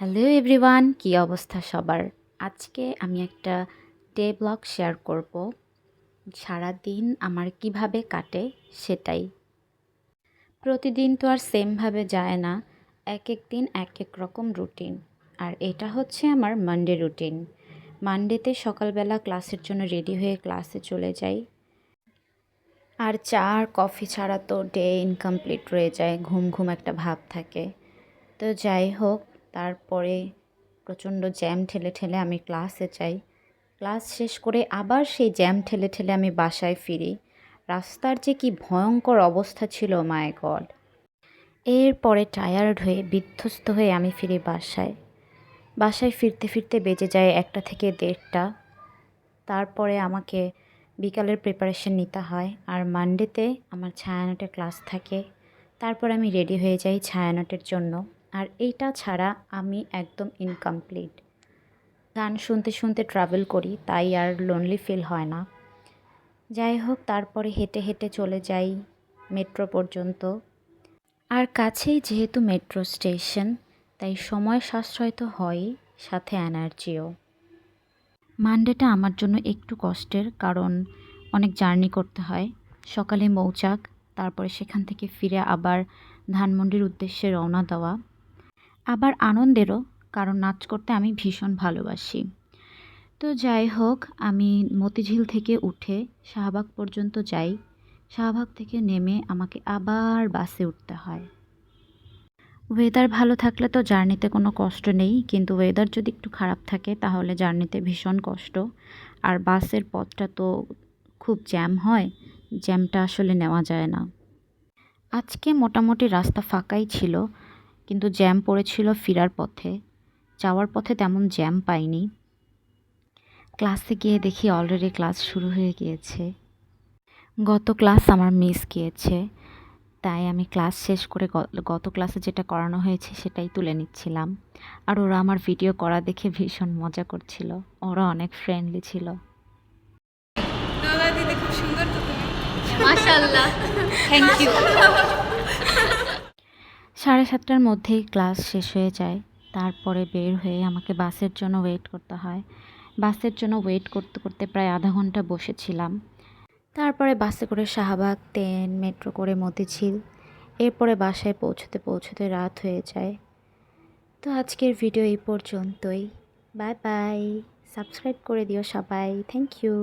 Hello everyone, কী অবস্থা সবার? আজকে আমি একটা ডে ব্লগ শেয়ার করব। সারাদিন আমার কিভাবে কাটে সেটাই। প্রতিদিন তো আর সেমভাবে যায় না, এক এক দিন এক এক রকম রুটিন। আর এটা হচ্ছে আমার মানডে রুটিন। মানডেতে সকালবেলা ক্লাসের জন্য রেডি হয়ে ক্লাসে চলে যাই। আর চা আর কফি ছাড়া তো ডে ইনকমপ্লিট রয়ে যায়, ঘুম ঘুম একটা ভাব থাকে। তো যাই হোক, তারপরে প্রচণ্ড জ্যাম ঠেলে ঠেলে আমি ক্লাসে যাই। ক্লাস শেষ করে আবার সেই জ্যাম ঠেলে ঠেলে আমি বাসায় ফিরি। রাস্তার যে কি ভয়ঙ্কর অবস্থা ছিল, মাই গড! এরপরে টায়ার্ড হয়ে বিধ্বস্ত হয়ে আমি ফিরি বাসায়। বাসায় ফিরতে ফিরতে বেজে যায় 1টা থেকে 1:30টা। তারপরে আমাকে বিকালের প্রিপারেশন নিতে হয়। আর মানডেতে আমার ছায়ানটের ক্লাস থাকে। তারপর আমি রেডি হয়ে যাই ছায়ানটের জন্য। আর এইটা ছাড়া আমি একদম ইনকমপ্লিট। গান শুনতে শুনতে ট্রাভেল করি, তাই আর লোনলি ফিল হয় না। যাই হোক, তারপরে হেঁটে হেঁটে চলে যাই মেট্রো পর্যন্ত। আর কাছেই যেহেতু মেট্রো স্টেশন, তাই সময় সাশ্রয় তো হয়ই, সাথে এনার্জিও। মানডেটা আমার জন্য একটু কষ্টের, কারণ অনেক জার্নি করতে হয়। সকালে মৌচাক, তারপরে সেখান থেকে ফিরে আবার ধানমন্ডির উদ্দেশ্যে রওনা দেওয়া। আবার আনন্দেরও, কারণ নাচ করতে আমি ভীষণ ভালোবাসি। তো যাই হোক, আমি মতিঝিল থেকে উঠে শাহবাগ পর্যন্ত যাই। শাহবাগ থেকে নেমে আমাকে আবার বাসে উঠতে হয়। ওয়েদার ভালো থাকলে তো জার্নিতে কোনো কষ্ট নেই, কিন্তু ওয়েদার যদি একটু খারাপ থাকে তাহলে জার্নিতে ভীষণ কষ্ট। আর বাসের পথটা তো খুব জ্যাম হয়, জ্যামটা আসলে নেওয়া যায় না। আজকে মোটামুটি রাস্তা ফাঁকাই ছিল, কিন্তু জ্যাম পড়েছিল ফেরার পথে। যাওয়ার পথে তেমন জ্যাম পাইনি। ক্লাসে গিয়ে দেখি অলরেডি ক্লাস শুরু হয়ে গিয়েছে। গত ক্লাস আমার মিস গিয়েছে, তাই আমি ক্লাস শেষ করে গত ক্লাসে যেটা করানো হয়েছে সেটাই তুলে নিচ্ছিলাম। আর ওরা আমার ভিডিও করা দেখে ভীষণ মজা করছিল, ওরা অনেক ফ্রেন্ডলি ছিল। দিদি খুব সুন্দর তো তুমি। মাশাআল্লাহ, থ্যাংক ইউ। 7:30টার মধ্যেই ক্লাস শেষ হয়ে যায়। তারপরে বের হয়ে আমাকে বাসের জন্য ওয়েট করতে হয়। বাসের জন্য ওয়েট করতে করতে প্রায় আধা ঘন্টা বসেছিলাম। তারপরে বাসে করে শাহবাগ, ট্রেন, মেট্রো করে মতিঝিল, এরপরে বাসায় পৌঁছতে পৌঁছতে রাত হয়ে যায়। তো আজকের ভিডিও এই পর্যন্তই। Bye bye. সাবস্ক্রাইব করে দিও সবাই। Thank you.